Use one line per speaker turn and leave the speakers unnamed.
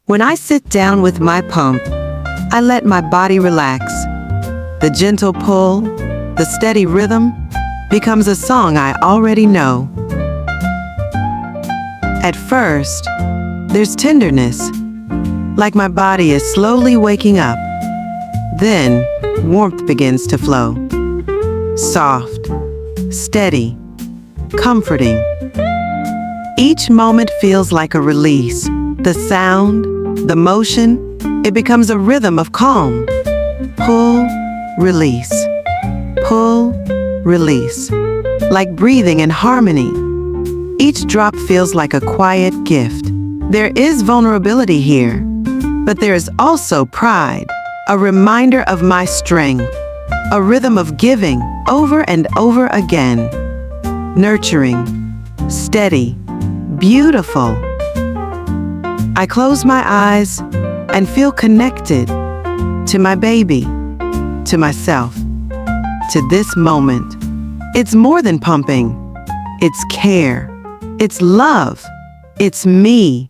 When I sit down with my pump, I let my body relax. The gentle pull, the steady rhythm, becomes a song I already know. At first, there's tenderness, like my body is slowly waking up. Then, warmth begins to flow. Soft, steady, comforting. Each moment feels like a release. The sound, the motion, it becomes a rhythm of calm. Pull, release. Pull, release. Like breathing in harmony. Each drop feels like a quiet gift. There is vulnerability here, but there is also pride, a reminder of my strength, a rhythm of giving over and over again. Nurturing, steady, beautiful. I close my eyes and feel connected to my baby, to myself, to this moment. It's more than pumping. It's care. It's love. It's me.